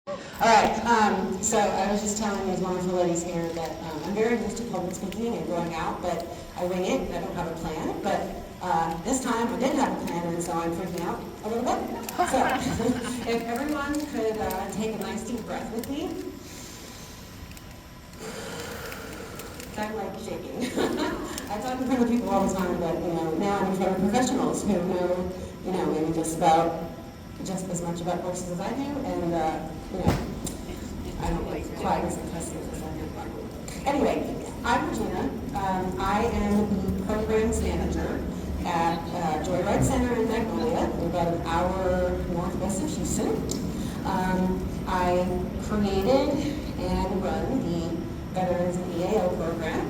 All right, so I was just telling these wonderful ladies here that I'm very used to public speaking and going out, but I wing it. I don't have a plan, but this time I did have a plan, and so I'm freaking out a little bit. So if everyone could take a nice deep breath with me. I'm like shaking. I talk in front of people all the time, but now I'm in front of professionals who know, maybe just as much about horses as I do, and I don't like quite as impressive as I am. Anyway, I'm Regina. I am the programs manager at Joyride Center in Magnolia. We're about an hour northwest of Houston. I created and run the Veterans and EAO program.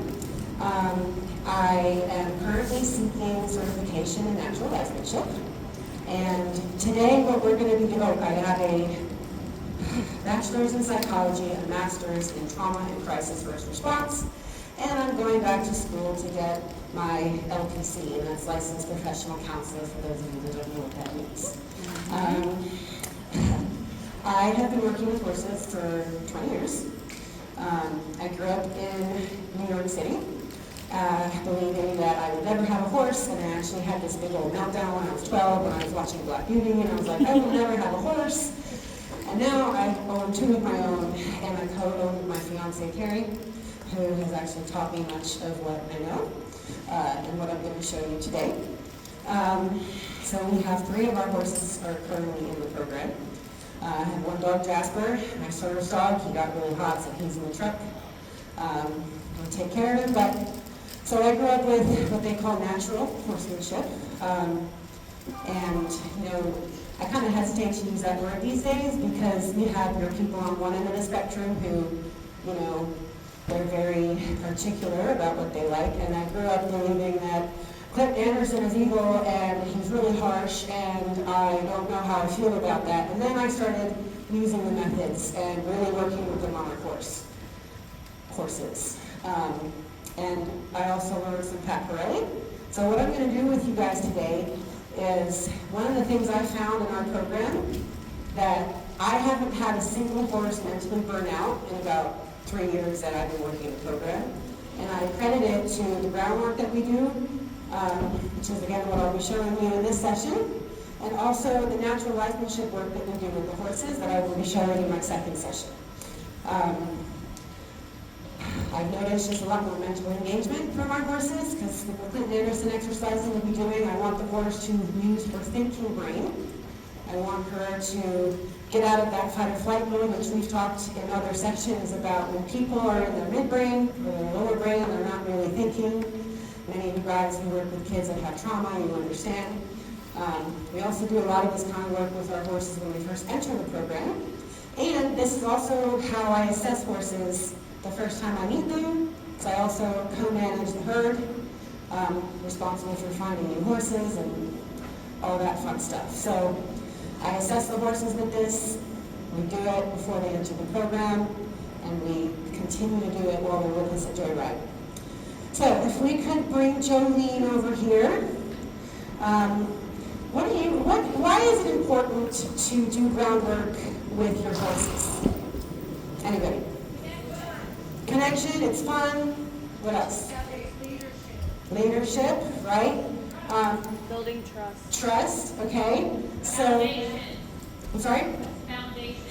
I am currently seeking certification in natural livemanship. And today what we're going to be doing, I have a bachelor's in psychology, a master's in trauma and crisis first response, and I'm going back to school to get my LPC, and that's licensed professional counselor for those of you that don't know what that means. I have been working with horses for 20 years. I grew up in New York City, believing that I would never have a horse, and I actually had this big old meltdown when I was 12 when I was watching Black Beauty, and I was like, I will never have a horse. And now I own two of my own, and I co-own with my fiance Carrie, who has actually taught me much of what I know and what I'm going to show you today. So we have 3 of our horses are currently in the program. I have one dog, Jasper, my service dog. He got really hot, so he's in the truck. We'll take care of him. So I grew up with what they call natural horsemanship. And, I kind of hesitate to use that word these days because you have your people on one end of the spectrum who, they're very particular about what they like. And I grew up believing that Clint Anderson is evil and he's really harsh and I don't know how I feel about that. And then I started using the methods and really working with them on our horses. And I also learned some Pat Pirelli. So what I'm going to do with you guys today is one of the things I found in our program that I haven't had a single horse mentally burn out in about 3 years that I've been working the program. And I credit it to the groundwork that we do, which is again what I'll be showing you in this session, and also the natural livemanship work that we do with the horses that I will be showing in my second session. I've noticed just a lot more mental engagement from our horses because with the Clinton Anderson exercising we'll be doing, I want the horse to use her thinking brain. I want her to get out of that fight or flight mode, which we've talked in other sections about when people are in their midbrain or their lower brain, they're not really thinking. Many of you guys who work with kids that have trauma, you understand. We also do a lot of this kind of work with our horses when we first enter the program. And this is also how I assess horses the first time I meet them. So I also co-manage the herd, responsible for finding new horses and all that fun stuff. So I assess the horses with this. We do it before they enter the program, and we continue to do it while they're with us at Joyride. So if we could bring Jolene over here. Why is it important to do groundwork with your horses? Anybody? Connection, it's fun. What else? Leadership, right? Building trust. Trust, okay. So, Foundation. I'm sorry?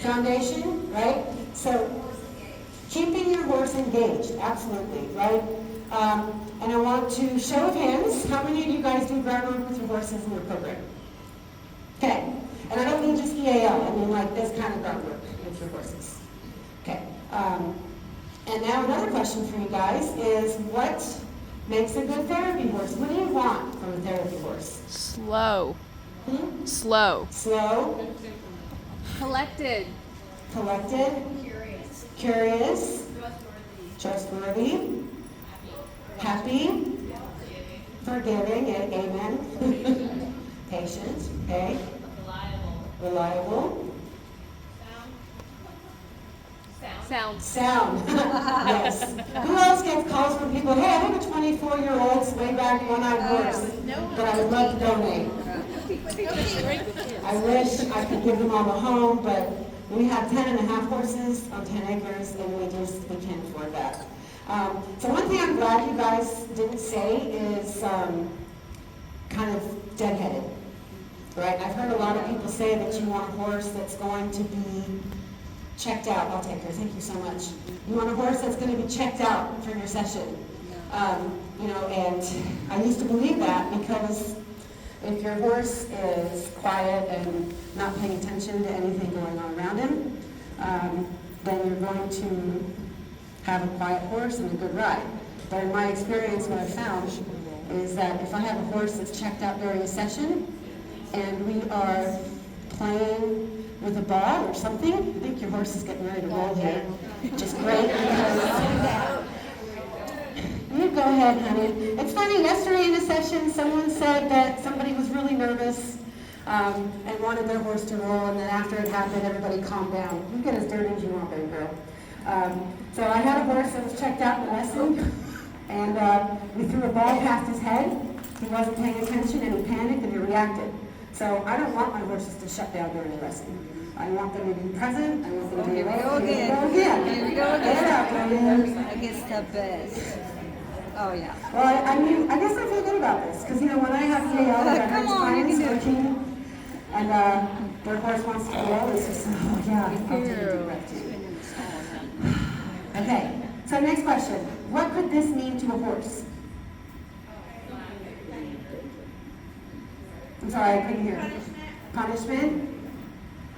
Foundation, right? So, keeping your horse engaged, absolutely, right? And I want to show of hands, how many of you guys do groundwork with your horses in your program? Okay. And I don't mean just EAL, I mean like this kind of groundwork with your horses. Okay. And now another question for you guys is, what makes a good therapy horse? What do you want from a therapy horse? Slow. Slow. Collected. Curious. Trustworthy. Happy. Forgiving. Amen. Patient. Okay. Reliable. Sound. Yes. Who else gets calls from people, hey, I have a 24-year-old way back one-eyed horse, but I would love to donate. I wish I could give them all a home, but we have 10.5 horses on 10 acres, and we can't afford that. So one thing I'm glad you guys didn't say is kind of deadheaded, right? I've heard a lot of people say that you want a horse that's going to be checked out. I'll take her, thank you so much. You want a horse that's going to be checked out for your session. And I used to believe that because if your horse is quiet and not paying attention to anything going on around him, then you're going to have a quiet horse and a good ride. But in my experience, what I've found is that if I have a horse that's checked out during a session and we are playing with a ball or something, I think your horse is getting ready to roll here, which is great because you go ahead, honey. It's funny, yesterday in a session, someone said that somebody was really nervous and wanted their horse to roll, and then after it happened, everybody calmed down. You get as dirty as you want, baby girl. So I had a horse that was checked out in the lesson, and we threw a ball past his head. He wasn't paying attention, and he panicked, and he reacted. So I don't want my horses to shut down during a lesson. I want them to be present. I want them to be awake. Here we go again. Get it out, baby. Against the best. Oh, yeah. Well, I guess I feel good about this, because, when I have EAL that Come on, you can do it. working, and their horse wants to go, it's just, oh, yeah, I'll take a deep breath, too. Okay, so next question. What could this mean to a horse? I'm sorry, I couldn't hear. Punishment?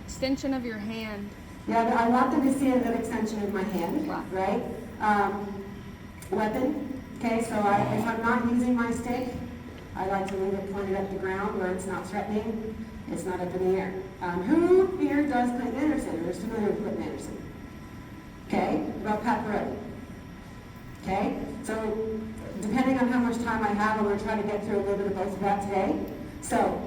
Extension of your hand. Yeah, I want them to see a good extension of my hand, Wow. right? Weapon. Okay, so if I'm not using my stick, I like to leave it pointed at the ground where it's not threatening, it's not up in the air. Who here does Clinton Anderson, or is familiar with Clinton Anderson? Okay, what about Pat Perot? Okay, so depending on how much time I have, I'm going to try to get through a little bit of both of that today. So,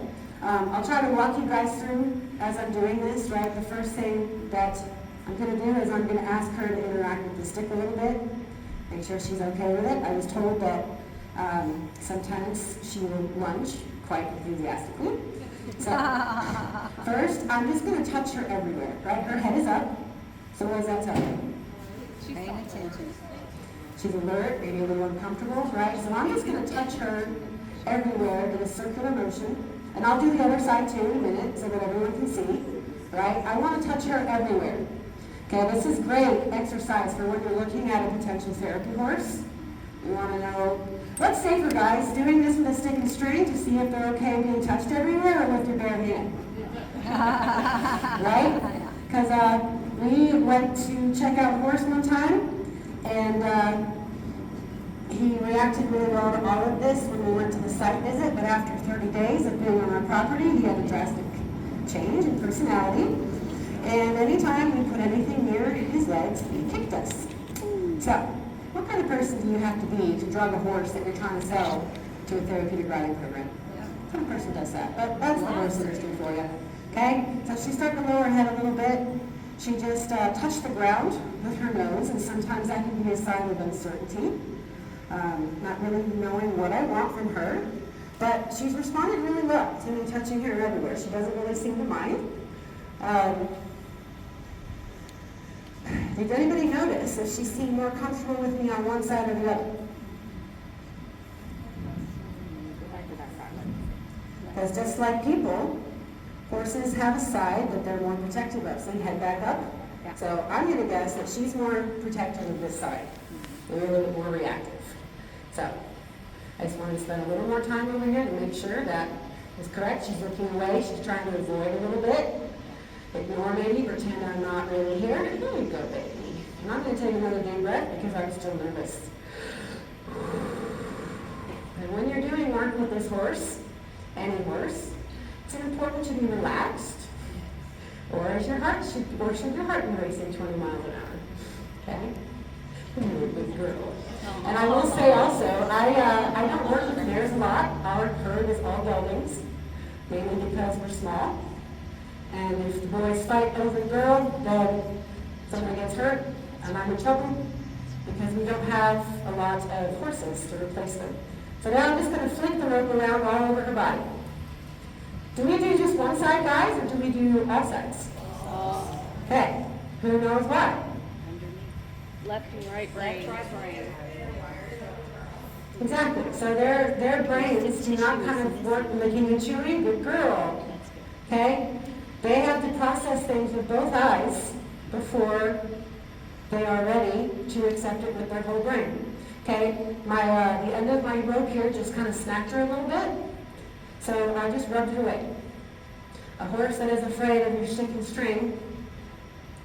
I'll try to walk you guys through as I'm doing this, right? The first thing that I'm going to do is I'm going to ask her to interact with the stick a little bit. Make sure she's okay with it. I was told that sometimes she will lunge quite enthusiastically. So first, I'm just going to touch her everywhere, right? Her head is up. So what does that tell you? She's paying attention. She's alert, maybe a little uncomfortable, right? So I'm just going to touch her everywhere in a circular motion. And I'll do the other side too in a minute so that everyone can see, right? I want to touch her everywhere. Okay, this is great exercise for when you're looking at a potential therapy horse. You want to know what's safer, guys, doing this with a stick and string to see if they're okay being touched everywhere, or with your bare hand? Right? Because we went to check out a horse one time, and he reacted really well to all of this when we went to the site visit, but after 30 days of being on our property, he had a drastic change in personality. And anytime we put anything near his legs, he kicked us. So, what kind of person do you have to be to drug a horse that you're trying to sell to a therapeutic riding program? What kind of person does that? But that's what horse sitters do for you. Okay? So she's starting to lower her head a little bit. She just touched the ground with her nose, and sometimes that can be a sign of uncertainty. Not really knowing what I want from her. But she's responded really well to me touching her everywhere. She doesn't really seem to mind. Did anybody notice if she seemed more comfortable with me on one side or the other? Because just like people, horses have a side that they're more protective of. So you head back up. So I'm going to guess that she's more protective of this side. We're a little bit more reactive. So I just wanted to spend a little more time over here to make sure that is correct. She's looking away. She's trying to avoid a little bit. Ignore maybe, pretend I'm not really here. There we go, baby. And I'm going to take another deep breath because I'm still nervous. And when you're doing work with this horse, any horse, it's important to be relaxed, or should your heart be racing 20 miles an hour? Okay? You're a good girl. And I will say also, I don't work with mares a lot. Our herd is all geldings, mainly because we're small. And if the boys fight over the girl, then somebody gets hurt, and I'm in trouble because we don't have a lot of horses to replace them. So now I'm just going to flick the rope around all over her body. Do we do just one side, guys, or do we do all sides? Okay, who knows why? Left and right brain. Exactly. So their brains do not kind of work licking and chewing. Good girl. Okay? They have to process things with both eyes before they are ready to accept it with their whole brain. Okay? The end of my rope here just kind of snacked her a little bit. So I just rubbed it away. A horse that is afraid of your stinking string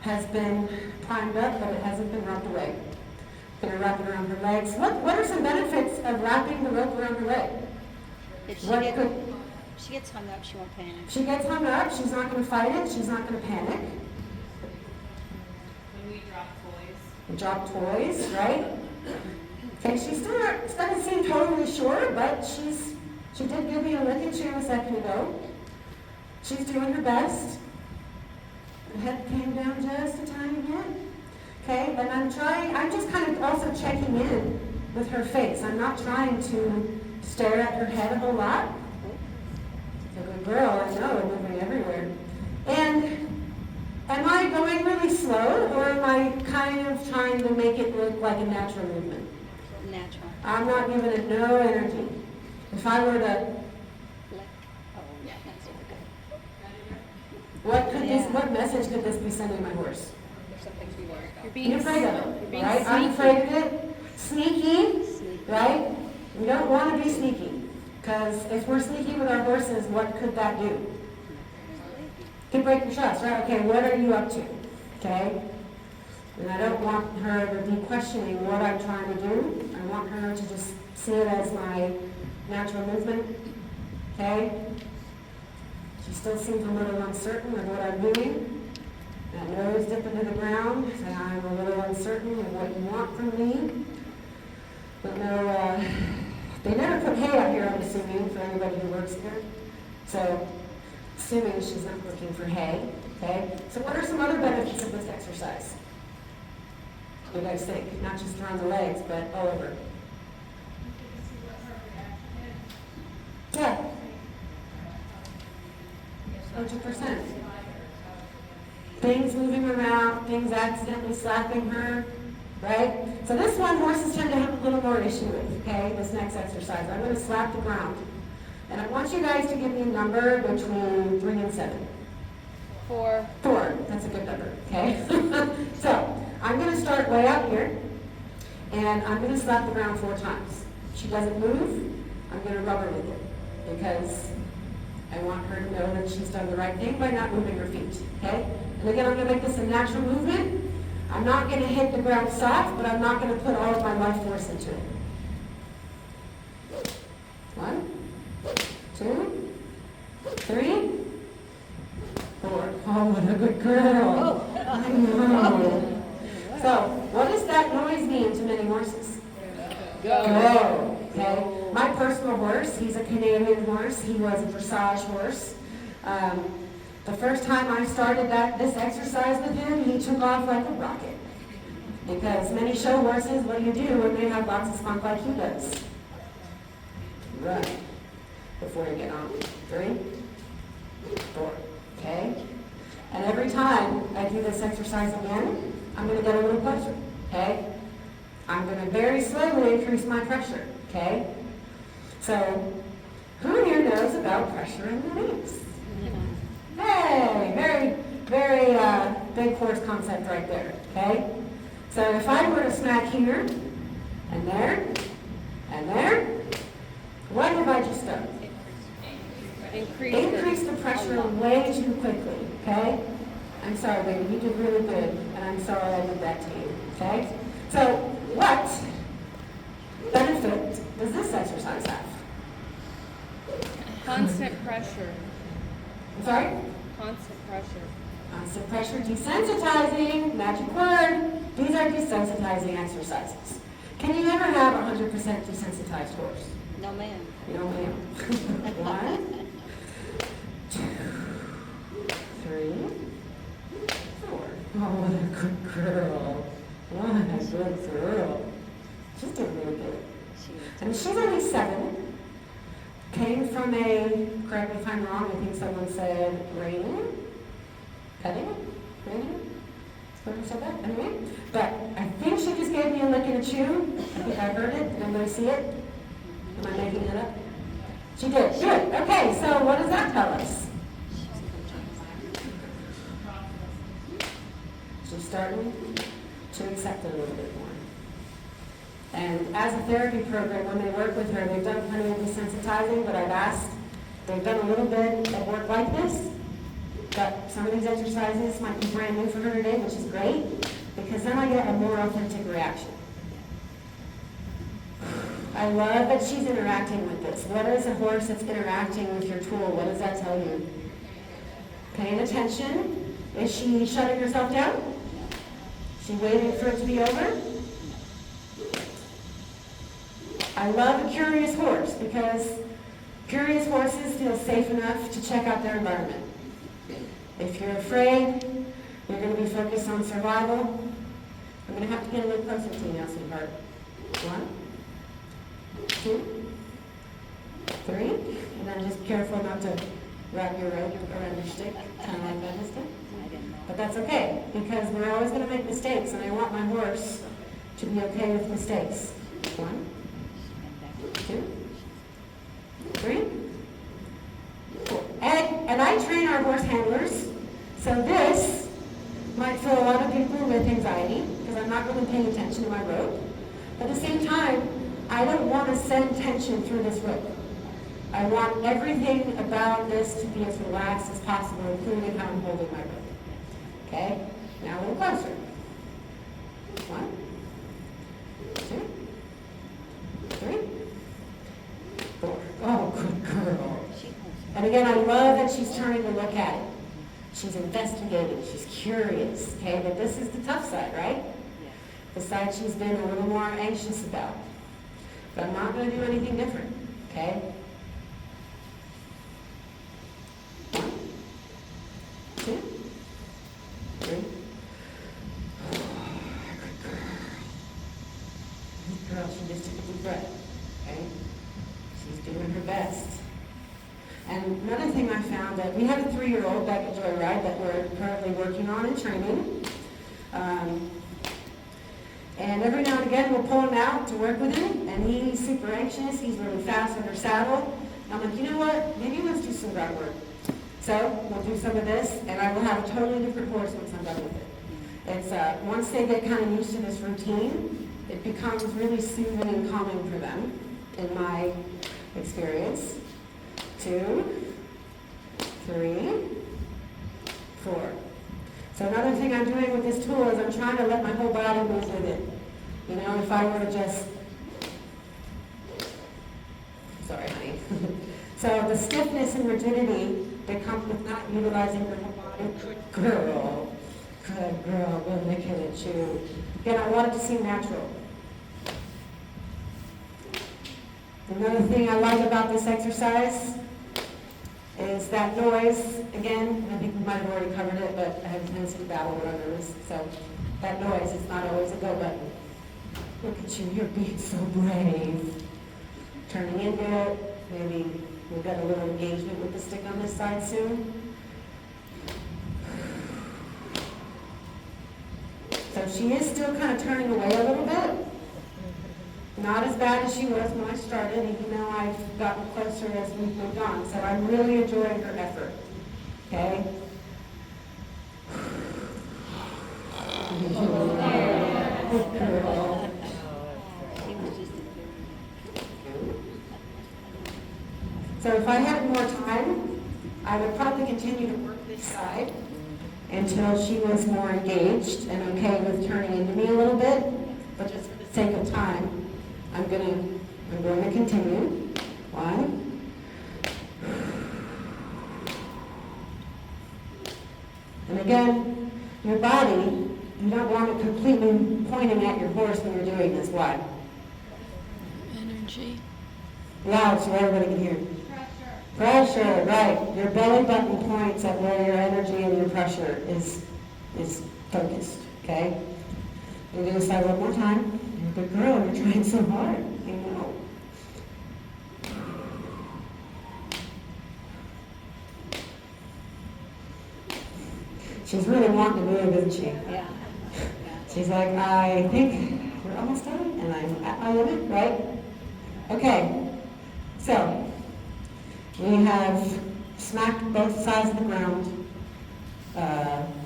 has been primed up, but it hasn't been rubbed away. Gonna wrap it around her legs. What are some benefits of wrapping the rope around her leg? If she gets hung up, she won't panic. She gets hung up, she's not gonna fight it, she's not gonna panic. When we drop toys. We drop toys, right? Okay, she still doesn't seem totally sure, but she did give me a lick and chew a second ago. She's doing her best. Her head came down just a tiny bit. Okay, and I'm just kind of also checking in with her face. I'm not trying to stare at her head a whole lot. She's a good girl, I know, I'm moving everywhere. And am I going really slow, or am I kind of trying to make it look like a natural movement? Natural. I'm not giving it no energy. If I were to, what message could this be sending my horse? You're being You're afraid of You're it, being right? I'm afraid of it. Sneaky, right? We don't want to be sneaky, because if we're sneaky with our horses, what could that do? Could break your trust, right? Okay, what are you up to? Okay? And I don't want her to be questioning what I'm trying to do. I want her to just see it as my natural movement. Okay? She still seems a little uncertain of what I'm doing. That nose dip into the ground, and I'm a little uncertain of what you want from me. But no, they never put hay out here, I'm assuming, for anybody who works here. So, assuming she's not looking for hay. Okay? So what are some other benefits of this exercise? What do you guys think? Not just around the legs, but all over. Yeah. 100%. Things moving around, things accidentally slapping her, right? So this one, horses tend to have a little more issue with, okay? This next exercise. I'm going to slap the ground. And I want you guys to give me a number between 3 and 7. 4. 4. That's a good number, okay? So, I'm going to start way out here, and I'm going to slap the ground 4 times. If she doesn't move, I'm going to rub her with it, because I want her to know that she's done the right thing by not moving her feet, okay? And again, I'm going to make this a natural movement. I'm not going to hit the ground soft, but I'm not going to put all of my life force into it. 1, 2, 3, 4. Oh, what a good girl. I know. So, what does that noise mean to many horses? Go. Okay. My personal horse, he's a Canadian horse. He was a dressage horse. The first time I started this exercise with him, he took off like a rocket. Because many show horses, what do you do when they have lots of spunk like he does? Run before you get on. 3, 4. Okay? And every time I do this exercise again, I'm going to get a little closer. Okay? I'm going to very slowly increase my pressure. Okay? So, who here knows about pressure in the knees? Hey, very, very big horse concept right there. Okay? So if I were to smack here, and there, what have I just done? Increase the pressure way too quickly. Okay? I'm sorry, baby, you did really good, and I'm sorry I did that to you. Okay? So what benefit does this exercise have? Constant pressure. I'm sorry? Constant pressure. Constant pressure, desensitizing, magic word. These are desensitizing exercises. Can you ever have a 100% desensitized horse? No, ma'am. No, ma'am. 1, 2, 3, 4. Oh, what a good girl. What a good girl. She's doing really good. And she's only 7. Came from correct me if I'm wrong, I think someone said raining? Cutting? Raining? Whoever said that, anyway. But I think she just gave me a lick and a chew. I think I heard it. Did anybody see it? Am I making it up? She did. Good. Okay, so what does that tell us? She's starting to accept it a little bit more. And as a therapy program, when they work with her, they've done plenty of desensitizing, but I've asked, they've done a little bit of work like this, but some of these exercises might be brand new for her today, which is great, because then I get a more authentic reaction. I love that she's interacting with this. What is a horse that's interacting with your tool? What does that tell you? Paying attention. Is she shutting herself down? She waiting for it to be over? I love a curious horse because curious horses feel safe enough to check out their environment. If you're afraid, you're going to be focused on survival. I'm going to have to get a little closer to you now, sweetheart. 1, 2, 3. And then just careful not to wrap your rope around your stick, kind of like that this time. But that's okay, because we're always going to make mistakes, and I want my horse to be okay with mistakes. 1, 2, 3, 4. And I train our horse handlers, so this might fill a lot of people with anxiety, because I'm not really paying attention to my rope. But at the same time, I don't want to send tension through this rope. I want everything about this to be as relaxed as possible, including how I'm holding my rope. Okay? Now a little closer. 1, 2, 3, 4. Oh, good girl. And again, I love that she's turning to look at it. She's investigating. She's curious. Okay? But this is the tough side, right? The side she's been a little more anxious about. But I'm not going to do anything different. Okay? 1, 2, 3. Good girl. Good girl. She just took a deep breath. Okay? She's doing her best. And another thing I found that we have a 3-year-old back at Joyride that we're currently working on and training. And every now and again we'll pull him out to work with him, and he's super anxious. He's really fast under saddle. And I'm like, you know what? Maybe let's do some groundwork. So we'll do some of this, and I will have a totally different horse once I'm done with it. It's once they get kind of used to this routine, it becomes really soothing and calming for them, in my experience. 2, 3, 4. So another thing I'm doing with this tool is I'm trying to let my whole body move with it. You know, if I were to just, sorry honey. So the stiffness and rigidity that comes with not utilizing your whole body, good girl, we'll lick it at you. Again, I want it to seem natural. Another thing I like about this exercise is that noise. Again, I think we might have already covered it, but I have a tendency to babble when I'm nervous. So that noise, it's not always a go button. Look at you, you're being so brave. Turning into it, maybe we'll get a little engagement with the stick on this side soon. So she is still kind of turning away a little bit. Not as bad as she was when I started, even though I've gotten closer as we've moved on. So I'm really enjoying her effort. Okay? Good girl. So if I had more time, I would probably continue to work this side until she was more engaged and okay with turning into me a little bit. But just for the sake of time, I'm going to continue. 1. And again, your body, you don't want it completely pointing at your horse when you're doing this. Why? Energy. Loud so everybody can hear. Pressure, right. Your belly button points at where your energy and your pressure is focused. Okay? We're going to do this side one more time. You're a good girl, you're trying so hard. I know. She's really wanting to move, isn't she? Yeah. She's like, I think we're almost done, and I'm at my limit, right? Okay, so we have smacked both sides of the ground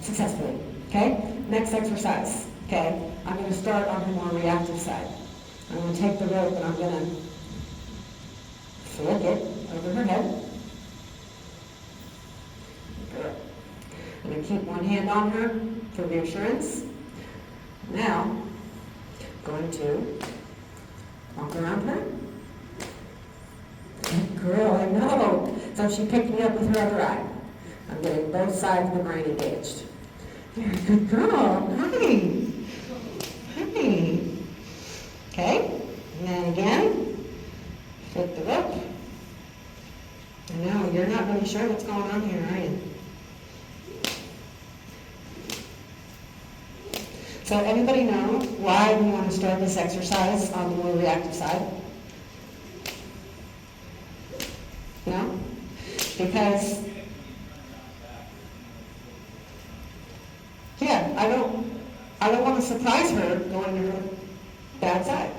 successfully, okay? Next exercise, okay? I'm going to start on the more reactive side. I'm going to take the rope and I'm going to flick it over her head. Good. I'm going to keep one hand on her for reassurance. Now, going to walk around her. Good girl, I know. So she picked me up with her other eye. I'm getting both sides of the brain engaged. You're a good girl. Hi. Hi. Okay. And then again, flip the rope. I know, you're not really sure what's going on here, are you? So anybody know why we want to start this exercise on the more reactive side? No? Because, yeah, I don't want to surprise her going to her bad side.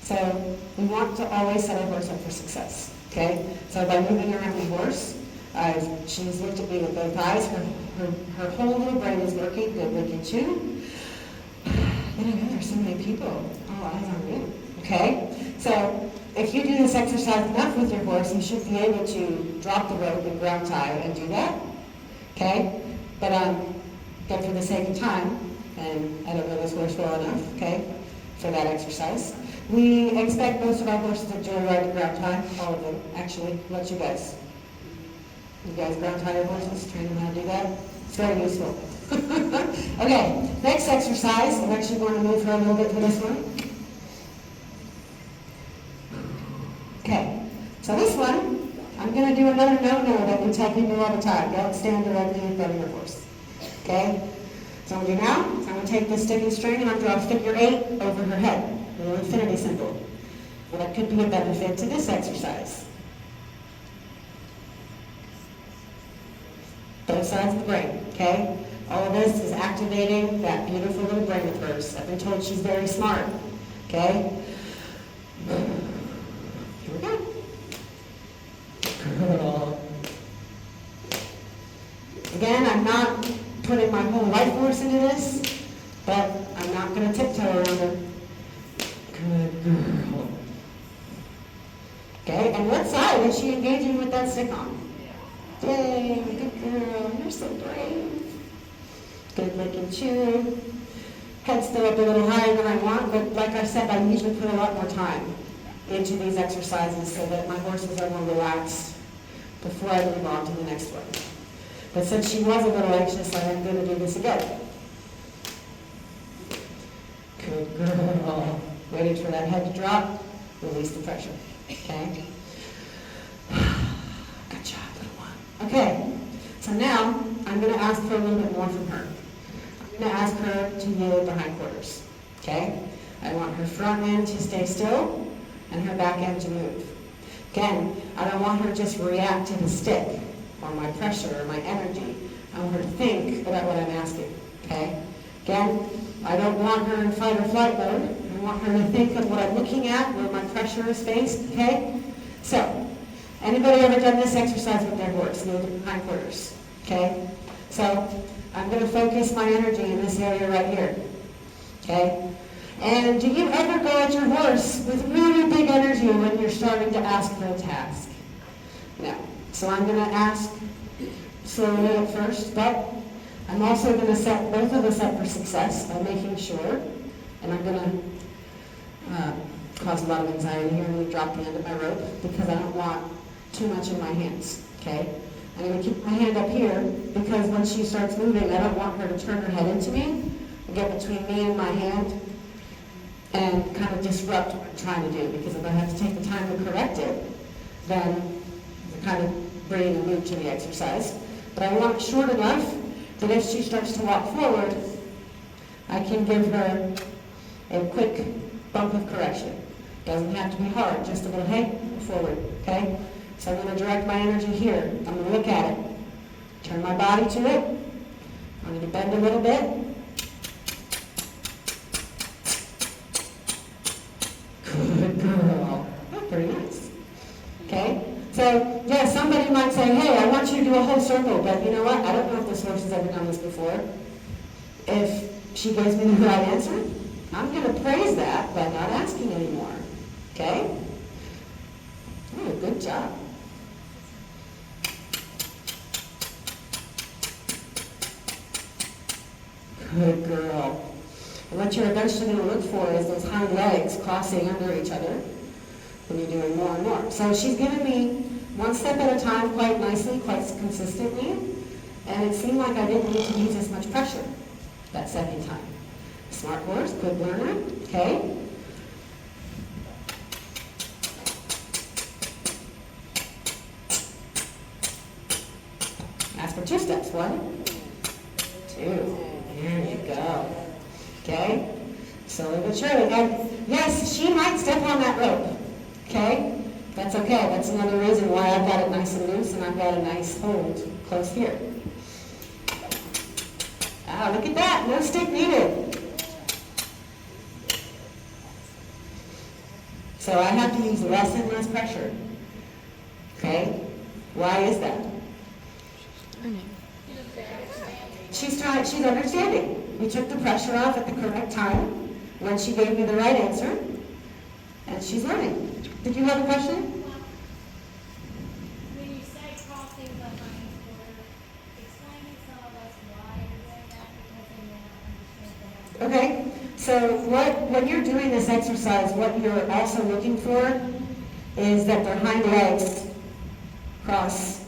So we want to always set our horse up for success, okay? So by moving around the horse, she's looked at me with both eyes. Her whole little brain is working. Good looking too. And I know there's so many people. All eyes on you. Okay? So if you do this exercise enough with your horse, you should be able to drop the rope and ground tie and do that. Okay? But for the sake of time, and I don't know this horse well enough, okay, for that exercise, we expect most of our horses to joyride the ground tie. All of them, actually. Let you guys. You guys ground tie your horses, train them how to do that. It's very useful. Okay, next exercise. I'm actually going to move her a little bit for this one. Okay, so this one, I'm going to do another no-no that we tell people all the time. Don't stand directly in front of your horse. Okay? So I'm going to do now, I'm going to take this stick and string and I'm going to draw a figure 8 over her head. A little infinity symbol. Well, that could be a benefit to this exercise. Both sides of the brain, okay? All of this is activating that beautiful little brain of hers. I've been told she's very smart, okay? Here we go. Girl. Again, I'm not putting my whole life force into this, but I'm not going to tiptoe around her. Good girl. Okay, and what side is she engaging with that stick on? Yay, good girl, you're so brave. Good looking chew. Head still up a little higher than I want, but like I said, I usually put a lot more time into these exercises so that my horses are more relaxed before I move on to the next one. But since she was a little anxious, I'm going to do this again. Good girl. Waiting for that head to drop, release the pressure. Okay? Good job, little one. Okay, so now I'm going to ask for a little bit more from her. I'm going to ask her to yield the hindquarters. Okay? I want her front end to stay still and her back end to move. Again, I don't want her to just react to the stick or my pressure or my energy. I want her to think about what I'm asking. Okay? Again, I don't want her in fight or flight mode. I want her to think of what I'm looking at, where my pressure is faced. Okay? So, anybody ever done this exercise with their horse, the hindquarters? Okay? So, I'm going to focus my energy in this area right here. Okay? And do you ever go at your horse with really big energy when you're starting to ask for a task? No. So I'm going to ask slowly at first, but I'm also going to set both of us up for success by making sure, and I'm going to cause a lot of anxiety here. I'm going to drop the end of my rope because I don't want too much in my hands, okay? I'm going to keep my hand up here because when she starts moving, I don't want her to turn her head into me and get between me and my hand and kind of disrupt what I'm trying to do, because if I have to take the time to correct it, then I'm kind of bringing a mood to the exercise. But I want it short enough that if she starts to walk forward, I can give her a quick bump of correction. Doesn't have to be hard, just a little, hey, forward, okay? So I'm going to direct my energy here. I'm going to look at it, turn my body to it. I'm I'm going to bend a little bit. Good girl. Oh, pretty nice. Okay? So, yeah, somebody might say, hey, I want you to do a whole circle, but you know what? I don't know if this horse has ever done this before. If she gives me the right answer, I'm going to praise that by not asking anymore. Okay? Oh, good job. Good girl. And what you're eventually going to look for is those hind legs crossing under each other when you're doing more and more. So she's given me one step at a time quite nicely, quite consistently, and it seemed like I didn't need to use as much pressure that second time. Smart horse, quick learner, okay? Ask for 2 steps. 1, 2. There you go. Okay? Slowly but surely. And yes, she might step on that rope. Okay? That's okay. That's another reason why I've got it nice and loose and I've got a nice hold close here. Ah, look at that. No stick needed. So I have to use less and less pressure. Okay? Why is that? She's understanding. We took the pressure off at the correct time when she gave me the right answer, and she's learning. Did you have a question? When you say crossing the hind quarter, explain to some of us why you're doing that because they may not understand that. Okay, so when you're doing this exercise, what you're also looking for is that their hind legs cross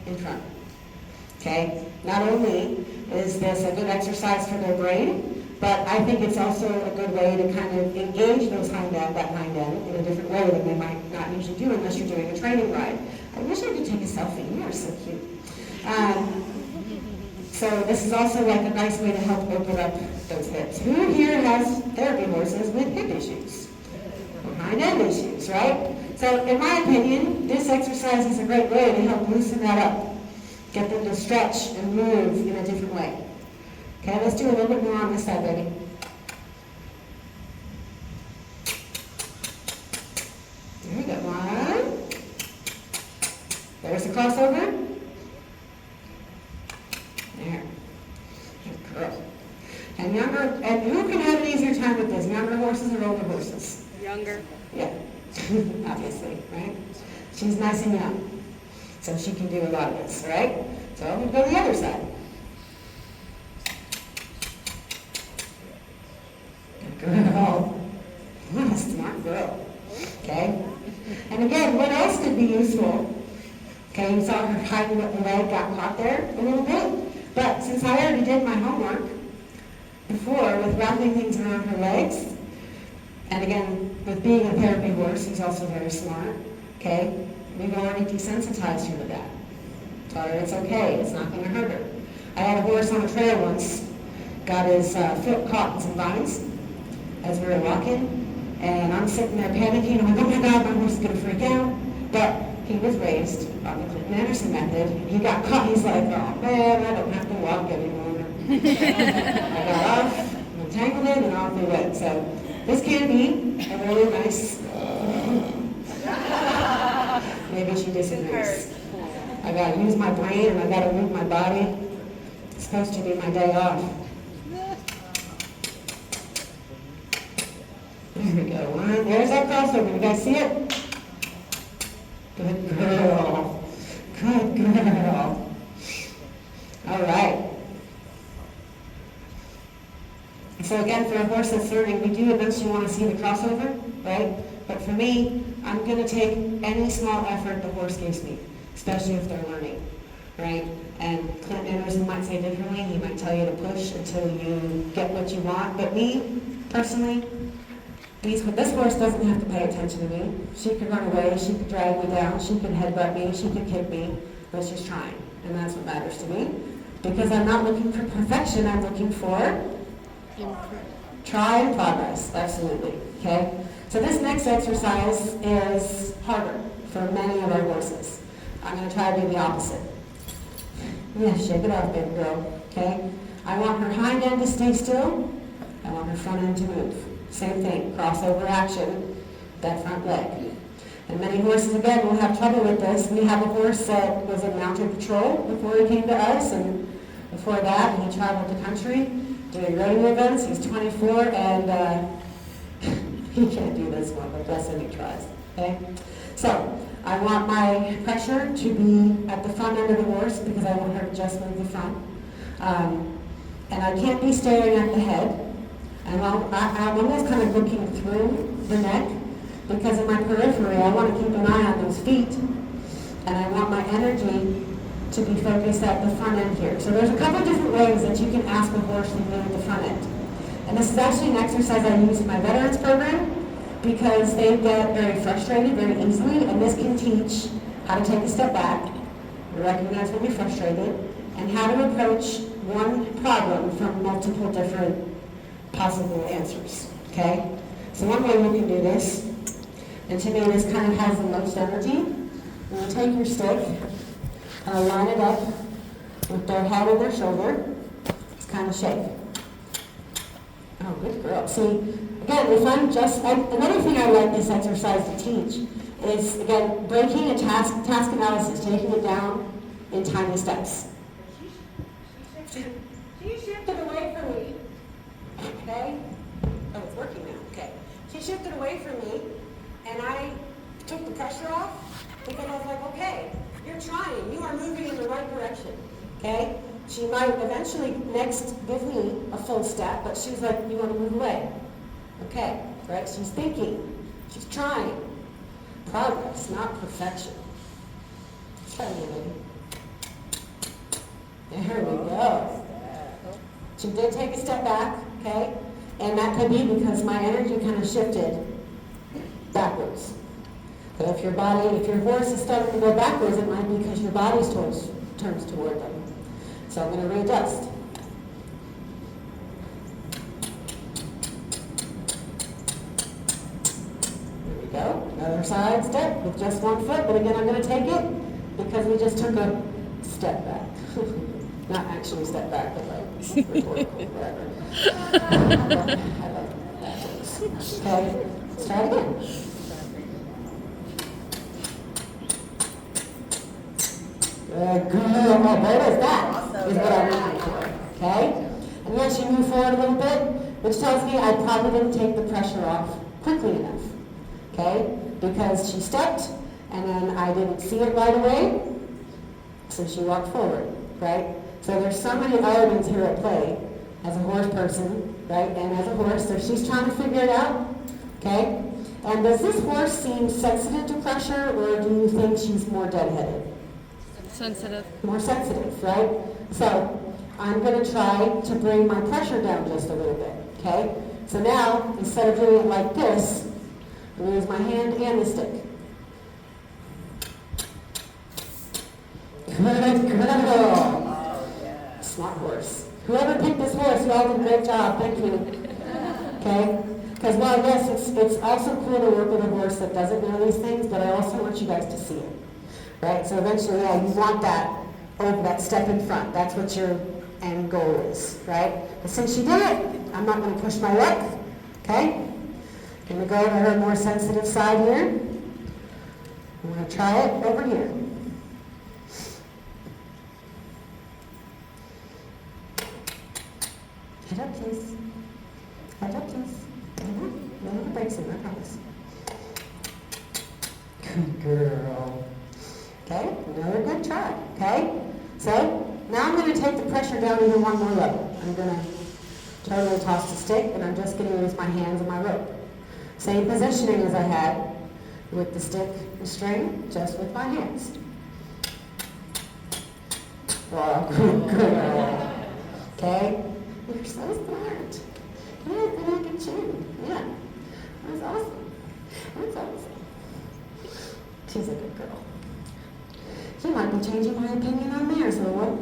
in front. Okay, not only is this a good exercise for their brain, but I think it's also a good way to kind of engage that hind end in a different way than they might not usually do unless you're doing a training ride. I wish I could take a selfie. You are so cute. So this is also like a nice way to help open up those hips. Who here has therapy horses with hip issues? Or hind end issues, right? So in my opinion, this exercise is a great way to help loosen that up. Get them to stretch and move in a different way. Okay, let's do a little bit more on this side, baby. There we go. 1. There's the crossover. There. Good girl. And who can have an easier time with this? Younger horses or older horses? Younger. Yeah, obviously, right? She's nice and young. So she can do a lot of this, right? So I'm going to go to the other side. Good girl. What a smart girl. Okay? And again, what else could be useful? Okay, you saw her hind leg got caught there a little bit. But since I already did my homework before with wrapping things around her legs, and again, with being a therapy horse, he's also very smart, okay? We've already desensitized her to that. Tell her it's okay, it's not going to hurt her. I had a horse on a trail once, got his foot caught in some vines as we were walking, and I'm sitting there panicking. I'm like, oh my God, my horse is going to freak out. But he was raised on the Clinton Anderson method. He got caught. He's like, oh man, I don't have to walk anymore. I got off, entangled him, and off we went. So this can be a really nice. Maybe she disagrees. I gotta use my brain and I gotta move my body. It's supposed to be my day off. There we go. There's that crossover. You guys see it? Good girl. Good girl. All right. So again, for a horse that's learning, we do eventually want to see the crossover, right? But for me, I'm going to take any small effort the horse gives me, especially if they're learning, right? And Clinton Anderson might say differently. He might tell you to push until you get what you want. But me, personally, this horse doesn't have to pay attention to me. She could run away, she could drag me down, she could headbutt me, she could kick me, but she's trying. And that's what matters to me. Because I'm not looking for perfection, I'm looking for try and progress, absolutely, okay? So this next exercise is harder for many of our horses. I'm going to try to do the opposite. Yeah, shake it off, baby girl, okay? I want her hind end to stay still. I want her front end to move. Same thing, crossover action, that front leg. And many horses, again, will have trouble with this. We have a horse that was in mounted patrol before he came to us, and before that, he traveled the country doing rodeo events. He's 24, and he can't do this one, but bless him, he tries. Okay? So, I want my pressure to be at the front end of the horse because I want her to just move the front. And I can't be staring at the head. And I'm almost kind of looking through the neck because in my periphery, I want to keep an eye on those feet. And I want my energy to be focused at the front end here. So there's a couple different ways that you can ask a horse to move at the front end. And this is actually an exercise I use in my veterans program because they get very frustrated very easily, and this can teach how to take a step back, recognize when you're frustrated, and how to approach one problem from multiple different possible answers, okay? So one way we can do this, and to me this kind of has the most energy, you take your stick, line it up with their head and their shoulder, just kind of shake. Oh, good girl. See, again, if I'm just, another thing I like this exercise to teach is, again, breaking a task analysis, taking it down in tiny steps. She shifted away from me, okay? Oh, it's working now, okay. She shifted away from me, and I took the pressure off because I was like, okay, you're trying, you are moving in the right direction, okay? She might eventually next give me a full step, but she's like, you want to move away. Okay, right? She's thinking, she's trying. Progress, not perfection. Try it, lady. There we go. She did take a step back, okay? And that could be because my energy kind of shifted backwards. But if your horse is starting to go backwards, it might be because your body turns toward them. So I'm going to readjust. There we go. Another side step with just one foot, but again I'm going to take it because we just took a step back. Not actually step back, but like rhetorical, whatever. I like that. Okay, let's try it again. Good girl. What is that? Is what I'm looking for. Okay? And yes, you move forward a little bit, which tells me I probably didn't take the pressure off quickly enough. Okay? Because she stepped, and then I didn't see it right away, so she walked forward. Right? So there's so many elements here at play as a horse person, right? And as a horse, so she's trying to figure it out. Okay? And does this horse seem sensitive to pressure, or do you think she's more deadheaded? Sensitive. More sensitive, right? So I'm going to try to bring my pressure down just a little bit, okay? So now, instead of doing it like this, I'm going to use my hand and the stick. Good girl. Smart horse. Whoever picked this horse, you all did a great job. Thank you. Okay? Because while yes, it's also cool to work with a horse that doesn't know these things, but I also want you guys to see it. Right? So eventually, yeah, you want that step in front. That's what your end goal is, right? But since she did it, I'm not going to push my luck, okay? I'm going to go to her more sensitive side here. I'm going to try it over here. Head up, please. Head up, please. No breaks in, I promise. Good girl. Okay, another good try, okay? So, now I'm going to take the pressure down even one more level. I'm going to totally toss the stick, and I'm just going to use my hands and my rope. Same positioning as I had with the stick and string, just with my hands. Wow, good girl. Okay? You're so smart. Good, good chin. Yeah, that's awesome. That's awesome. She's a good girl. You might be changing my opinion on theirs a little.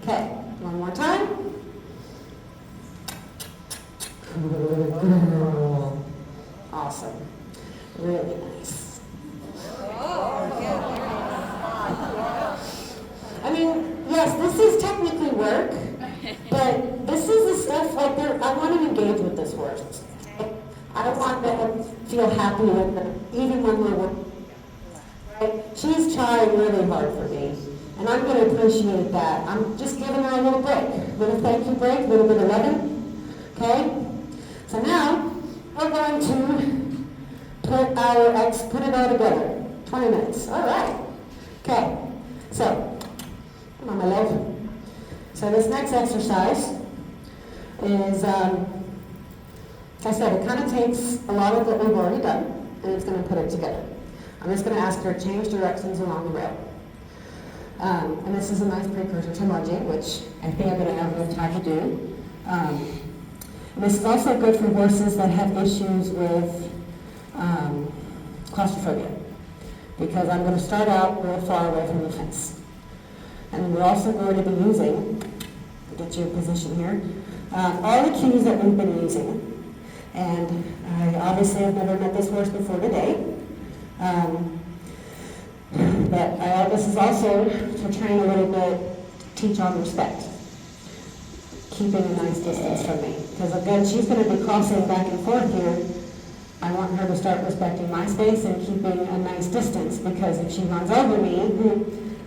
Okay, one more time. Good girl. Awesome. Really nice. I mean, yes, this is technically work. engage with this horse. Okay? I want them to feel happy with them, even when we're working. Right? She's trying really hard for me, and I'm going to appreciate that. I'm just giving her a little break, a little thank you break, a little bit of loving. Okay? So now, we're going to put it all together. 20 minutes. All right. Okay. So, come on, my love. So this next exercise is, like I said, it kind of takes a lot of what we've already done, and it's going to put it together. I'm just going to ask her to change directions along the rail. And this is a nice precursor to lunging, which I think I'm going to have enough time to do. And this is also good for horses that have issues with claustrophobia, because I'm going to start out real far away from the fence. And we're also going to be using, get you in position here, all the cues that we've been using. And I obviously have never met this horse before today. But this is also to train a little bit, teach on respect. Keeping a nice distance from me. Because again, she's going to be crossing back and forth here. I want her to start respecting my space and keeping a nice distance, because if she runs over me,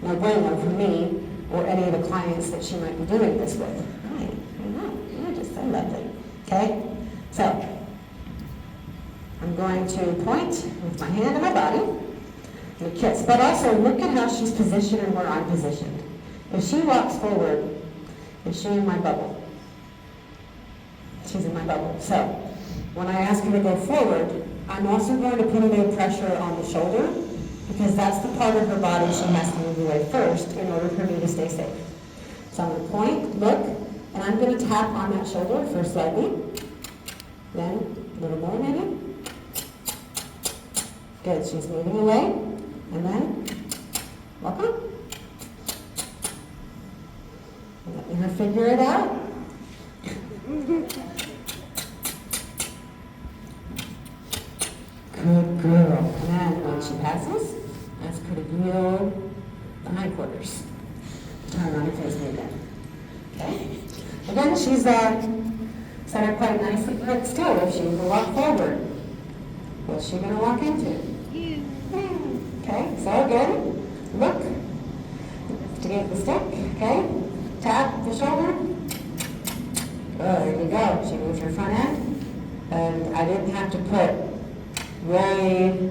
no bueno for me or any of the clients that she might be doing this with. Hi, I know, you're just so lovely. Okay? So, I'm going to point with my hand and my body and a kiss. But also, look at how she's positioned and where I'm positioned. If she walks forward, is she in my bubble? She's in my bubble. So, when I ask her to go forward, I'm also going to put a little pressure on the shoulder, because that's the part of her body she has to move away first in order for me to stay safe. So I'm going to point, look, and I'm going to tap on that shoulder first slightly, then a little more maybe. Good, she's moving away, and then welcome. Let her figure it out. Good girl. And then when she passes, ask her to heel the hindquarters. Turn around and face me again. Okay? Again, she's set up quite nicely, but still, if she will walk forward, what's she going to walk into? You. Okay, so again, look, to get the stick, okay? Tap the shoulder. Oh, there you go. She moved her front end, and I didn't have to put I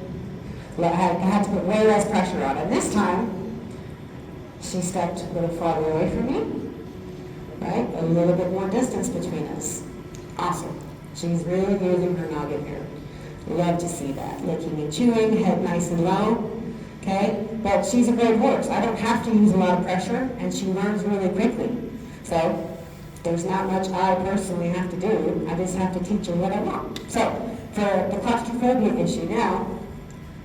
had to put way less pressure on. And this time, she stepped a little farther away from me, right? A little bit more distance between us. Awesome. She's really using her noggin here. Love to see that. Licking and chewing, head nice and low, okay? But she's a great horse. I don't have to use a lot of pressure, and she learns really quickly. So there's not much I personally have to do. I just have to teach her what I want. So for the claustrophobia issue now,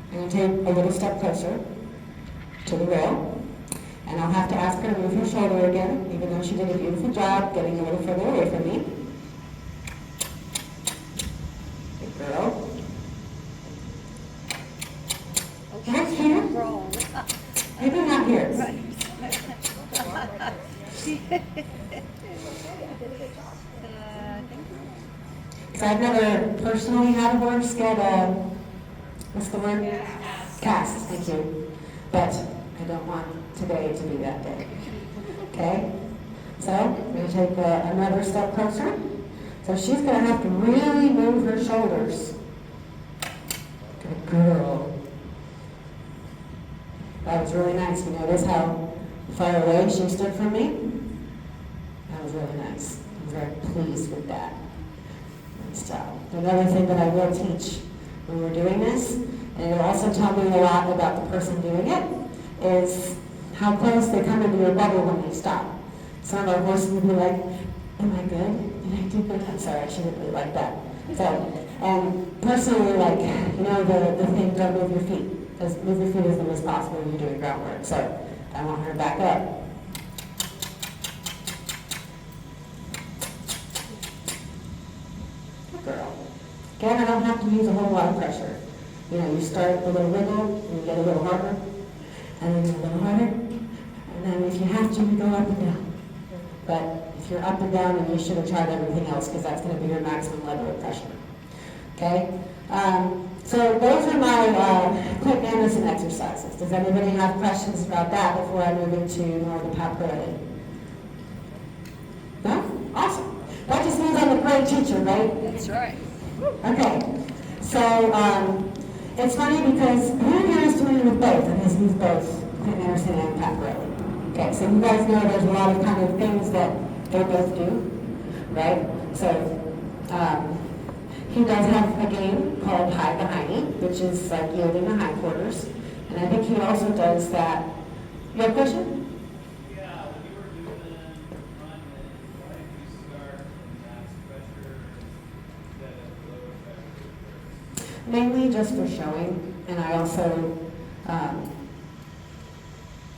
I'm going to take a little step closer to the rail, and I'll have to ask her to move her shoulder again, even though she did a beautiful job getting a little further away from me. Good girl. Right here? Wrong. Maybe not here. Because I've never personally had a horse get a, what's the word? Cast, thank you. But I don't want today to be that day. Okay? So, I'm going to take another step closer. So she's going to have to really move her shoulders. Good girl. That was really nice. You notice how far away she stood from me? That was really nice. I'm very pleased with that. Nice job. Another thing that I will teach when we're doing this, and it'll also tell me a lot about the person doing it, is how close they come into your bubble when they stop. Some of our horses will be like, am I good? Did I do good? I'm sorry, I shouldn't be like that. So, and personally, like, you know, the thing, don't move your feet. Because move your feet as little as possible when you're doing groundwork. So I want her to back up. Good girl. Again, I don't have to use a whole lot of pressure. You know, you start a little wiggle, and you get a little harder, and then a little harder, and then if you have to, you go up and down. But if you're up and down, then you should have tried everything else, because that's gonna be your maximum level of pressure. Okay? So those are my quick Anderson exercises. Does anybody have questions about that before I move into more of the pop parade? No? Awesome. That just means I'm a great teacher, right? That's right. Okay. So it's funny because who here is doing with both and has used both Quentin Anderson and Pat Burley? Okay, so you guys know there's a lot of kind of things that they both do, right? So he does have a game called Hide the Hiney, which is like yielding the hindquarters. And I think he also does that. You have a question? Yeah, when you were doing the run, why did you start with max pressure instead of low pressure? Mainly just for showing, and I also,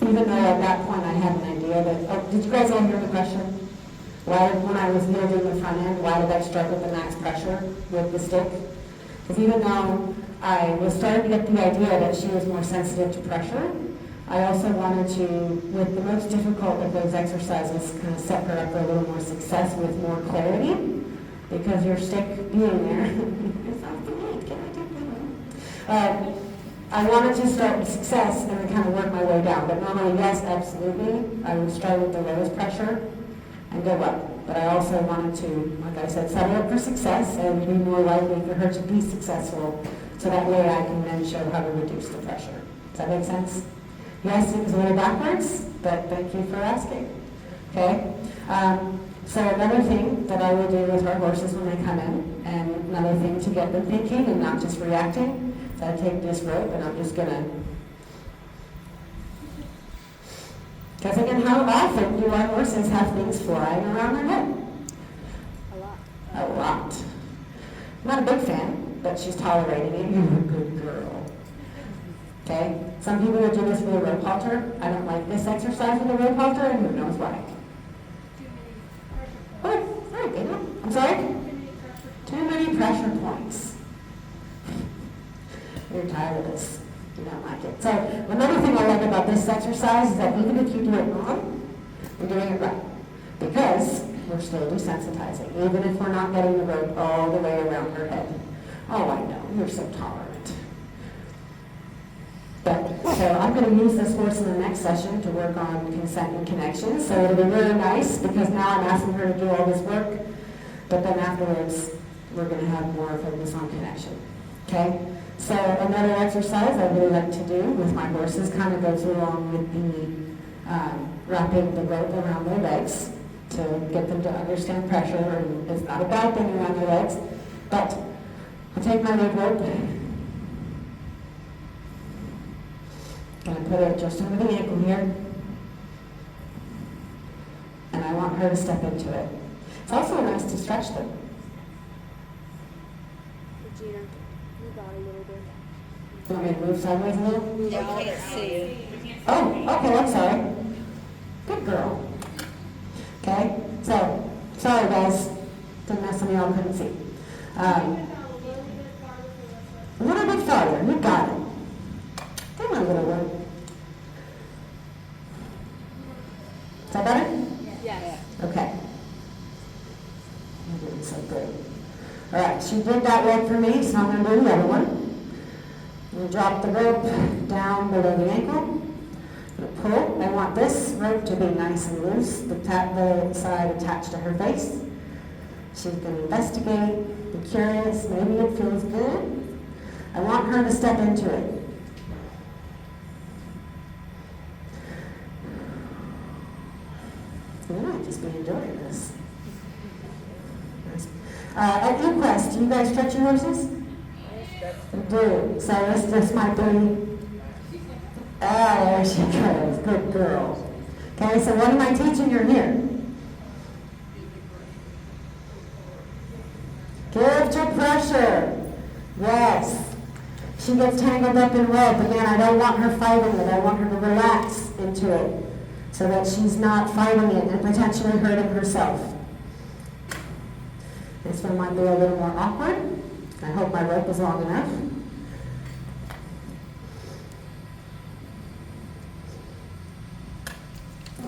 even though at that point I had an idea that, oh, did you guys all hear the question? Why, when I was yielding the front end, why did I start with the max pressure with the stick? Because even though I was starting to get the idea that she was more sensitive to pressure, I also wanted to, with the most difficult of those exercises, kind of set her up for a little more success with more clarity, because your stick being there, it's not the need, can I take that? I wanted to start with success and then kind of work my way down. But normally, yes, absolutely, I would start with the lowest pressure and go up. But I also wanted to, like I said, set her up for success and be more likely for her to be successful, so that way I can then show how to reduce the pressure. Does that make sense? Yes, it was a little backwards, but thank you for asking. Okay? So another thing that I will do with our horses when they come in, and another thing to get them thinking and not just reacting, is I take this rope and I'm just gonna, because again, how often do our horses have things flying around their head? A lot. A lot. I'm not a big fan, but she's tolerating it. You're a good girl. Okay? Some people will do this with a rope halter. I don't like this exercise with a rope halter, and who knows why. Oh, very good. I'm sorry? Too many pressure points. You're tired of this. You don't like it. So another thing I like about this exercise is that even if you do it wrong, you're doing it right. Because we're still desensitizing, even if we're not getting the rope all the way around her head. Oh, I know, you're so tolerant. But, so I'm going to use this horse in the next session to work on consent and connection. So it'll be really nice because now I'm asking her to do all this work, but then afterwards we're going to have more focus on connection. Okay? So another exercise I really like to do with my horses kind of goes along with the wrapping the rope around their legs to get them to understand pressure, and it's not a bad thing around their legs, but I take my leg rope and I put it just over the ankle here, and I want her to step into it. It's also nice to stretch them. Regina, you got a little bit. You want me to move sideways a little? No, I can't see. Oh, okay, I'm sorry. Good girl. Okay, so, sorry guys, didn't know some of y'all couldn't see. A little bit farther, you got it. Come on, little one. Is that better? Yes. Okay. You're doing so good. All right, she did that rope for me, so I'm going to do the other one. I'm going to drop the rope down below the ankle. Pull. I want this rope to be nice and loose, the side attached to her face. She's going to investigate, be curious, maybe it feels good. I want her to step into it. You might just be enjoying this. At Inquest, do you guys stretch your horses? You do. So this might be. Ah, there she goes. Good girl. Okay, so what am I teaching her here? Give to pressure. Yes. She gets tangled up in rope. Again, I don't want her fighting it. I want her to relax into it so that she's not fighting it and potentially hurting herself. This one might be a little more awkward. I hope my rope is long enough.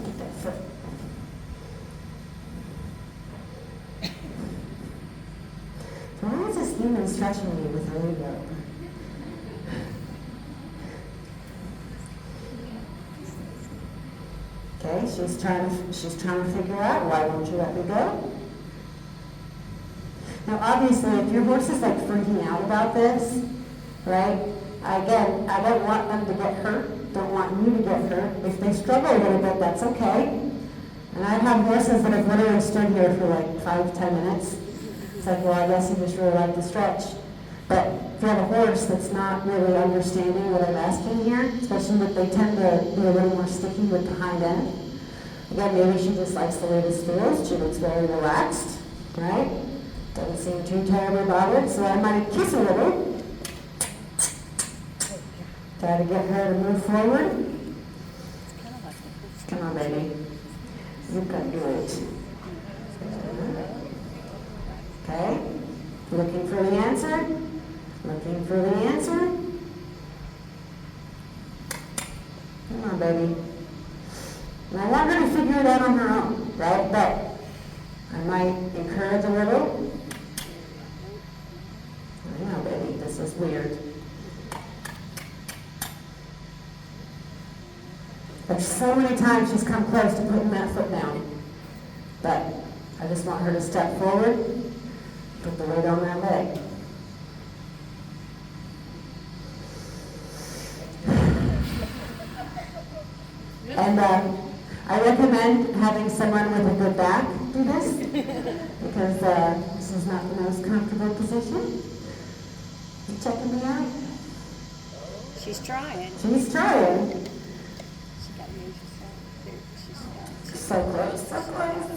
Get that foot. human stretching me with her ego. Okay, she's trying to figure out, why won't you let me go? Now, obviously, if your horse is like freaking out about this, right? Again, I don't want them to get hurt. Don't want you to get hurt. If they struggle a little bit, that's okay. And I have horses that have literally stood here for like 5-10 minutes. It's like, well, I guess you just really like to stretch. But if you have a horse that's not really understanding what I'm asking here, especially that they tend to be a little more sticky with the hind end. Again, maybe she just likes the way this feels. She looks very relaxed, right? Doesn't seem too terribly bothered, so I might kiss a little. Try to get her to move forward. Come on, baby. You can do it. Okay. Looking for the answer. Looking for the answer. Come on, baby. And I want her to figure it out on her own, right? But I might encourage a little. I know, baby, this is weird. There's so many times she's come close to putting that foot down. But I just want her to step forward, put the weight on that leg. And I recommend having someone with a good back do this, because this is not the most comfortable position. You checking me out? She's trying. She's trying. She got me. She's So close, so close.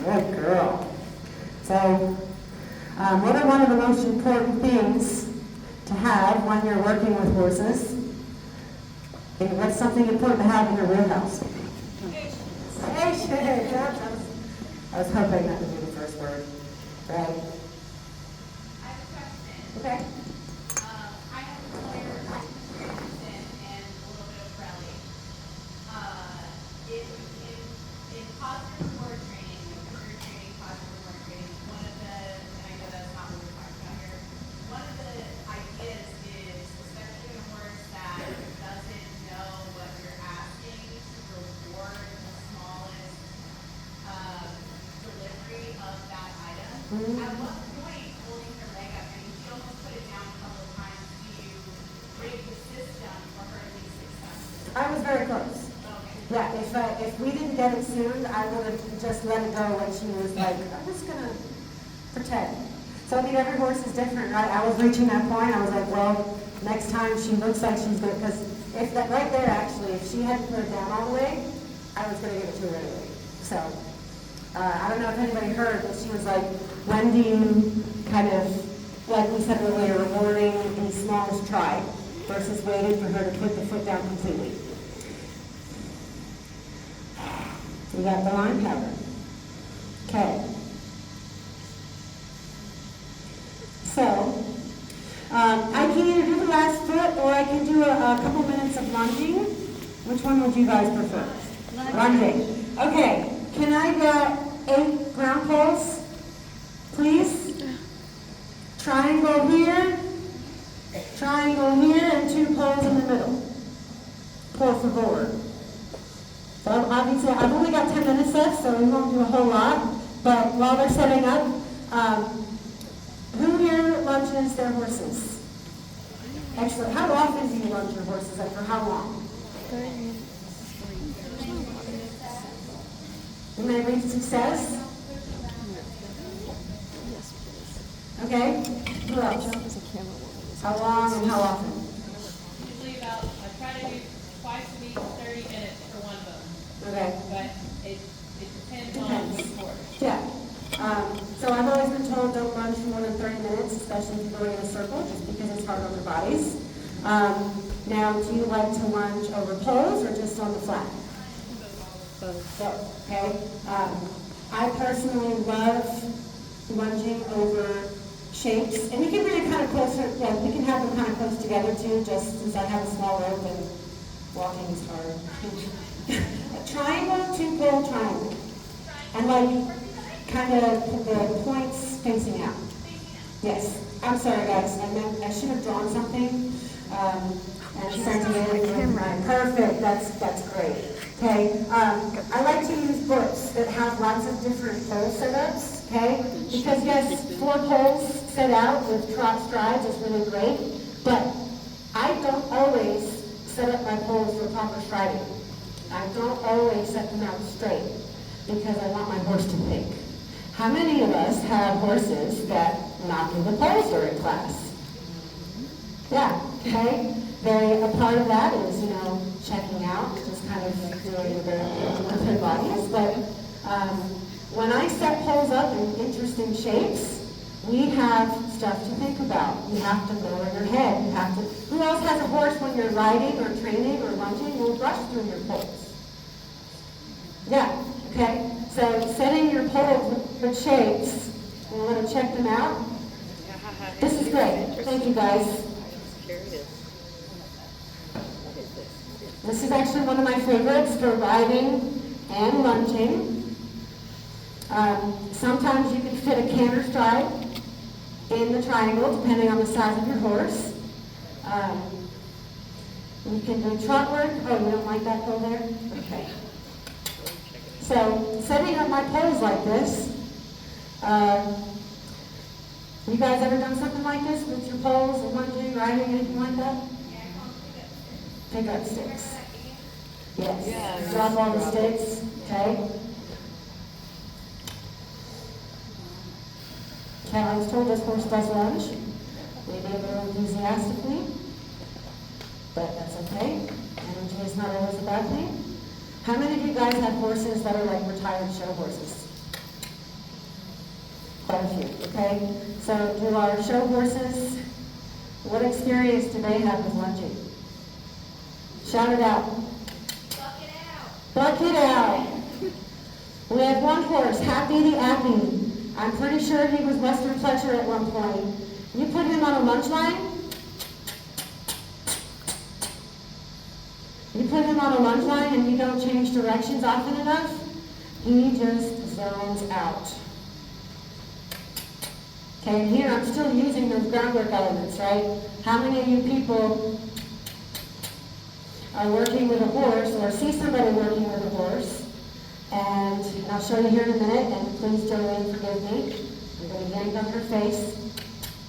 Good girl. So, what are one of the most important things to have when you're working with horses? And what's something important to have in your wheelhouse? Patience. I was hoping that would be the first word. Right? I have a question. Okay. I have a lawyer, Susan, and a little bit of Relly. In positive reward training, career training, positive reward training, one of the, and I know that's not what we're talking about here, one of the ideas is, especially in a horse that doesn't know what you're asking, to reward the smallest delivery of that item. At what point, holding her leg up, I mean, she almost put it down a couple of times, do you break the system for her to be successful? I was very close. Okay. Yeah, if we didn't get it soon, I would have just let it go when she was like, I'm just gonna pretend. So I mean, every horse is different, right? I was reaching that point, I was like, well, next time she looks like she's good, because if that right there, actually, if she hadn't put it down all the way, I was gonna give it to her anyway. So, I don't know if anybody heard, but she was like, when do you kind of, like we said earlier, rewarding the smallest try versus waiting for her to put the foot down completely. We got the line cover. Okay. So, I can either do the last foot or I can do a couple minutes of lunging. Which one would you guys prefer? Lunging. Okay. Can I get 8 ground poles, please? Triangle here, and 2 poles in the middle. Por favor. So obviously, I've only got 10 minutes left, so we won't do a whole lot. But while they're setting up, who here lunges their horses? Excellent. How often do you lunge your horses, and for how long? 30 minutes. You may reach success. Yes, please. Okay. Who else? Job as a camera woman is How long and how often? Usually about, I try to do twice a week, 30 minutes for one book, Okay. but it depends on Depends. the horse. Yeah. So I've always been told don't lunge for more than 30 minutes, especially if you're going in a circle, just because it's hard on their bodies. Now, do you like to lunge over poles or just on the flat? Both. Okay. I personally love lunging over shapes, and you can bring it kind of closer. Yeah, we can have them kind of close together too, just since I have a small rope and Walking is hard. Triangle, two-pole triangle. And like, kind of the points facing out. Yes. I'm sorry, guys. I should have drawn something. And sent it in. Perfect. That's great. Okay. I like to use books that have lots of different pole setups. Okay. Because yes, 4 poles set out with trot strides is really great. But I don't always set up my poles for proper striding. I don't always set them out straight because I want my horse to think. How many of us have horses that knock into poles during class? Yeah, okay. A part of that is, checking out, just kind of doing with their bodies. But when I set poles up in interesting shapes, we have stuff to think about. You have to lower your head. Who else has a horse when you're riding or training or lunging will brush through your poles? Yeah, okay. So setting your poles with shapes, you want to check them out? This is great. Thank you, guys. This is actually one of my favorites for riding and lunging. Sometimes you can fit a canter stride in the triangle, depending on the size of your horse. You can do trot work. Oh, you don't like that pole there? Okay. So, setting up my poles like this. You guys ever done something like this with your poles, or lunging, riding, anything like that? Pick up sticks. Yes. Yeah, drop all the sticks. Okay. I was told this horse does lunge, maybe a little enthusiastically, but that's okay. Energy is not always a bad thing. How many of you guys have horses that are like retired show horses? Quite a few, okay? So do our show horses, what experience do they have with lunging? Shout it out. Buck it out. Buck it out. We have one horse, Happy the Appy. I'm pretty sure he was Western Fletcher at one point. You put him on a lunge line, and you don't change directions often enough, he just zones out. Okay, and here I'm still using those groundwork elements, right? How many of you people are working with a horse or see somebody working with a horse? And I'll show you here in a minute, and please, Jolene, forgive me. I'm going to yank on her face.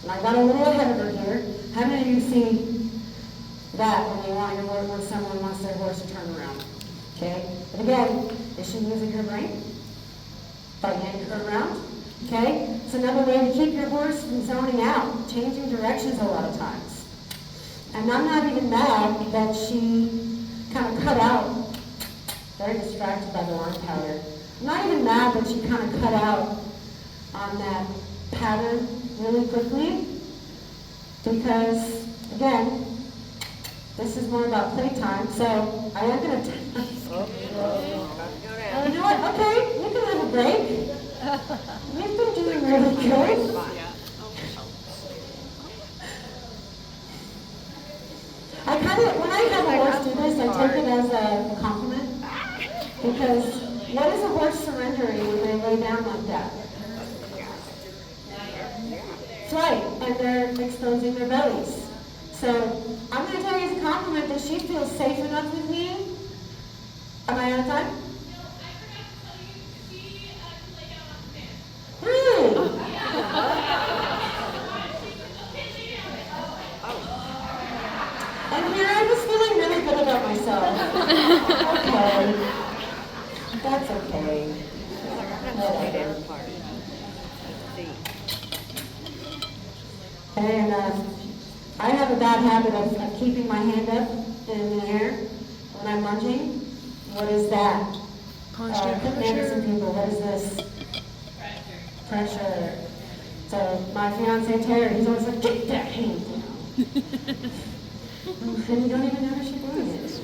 And I got a little ahead of her here. How many of you see that when you want your work when someone wants their horse to turn around? Okay? But again, is she using her brain? By yanking her around? Okay? It's another way to keep your horse from zoning out, changing directions a lot of times. And I'm not even mad that she kind of cut out, very distracted by the lime powder. I'm not even mad that she kind of cut out on that pattern really quickly, because, again, this is more about playtime, so I am going to... Oh, you know what? Okay, you can have a break. We've been doing really good. When I have a horse do this, I take it as a compliment. Because what is a horse surrendering when they lay down like that? Flight, and they're exposing their bellies. So I'm going to tell you as a compliment that she feels safe enough with me. Am I out of time? No, I forgot to tell you, she can lay down on the fan. Really? And here I was feeling really good about myself. Okay. That's okay. Whatever. And I have a bad habit of keeping my hand up in the air when I'm lunging. What is that? Put Anderson people, what is this? Pressure. So my fiance Terry, he's always like, get that hand down. And you don't even notice you're doing it.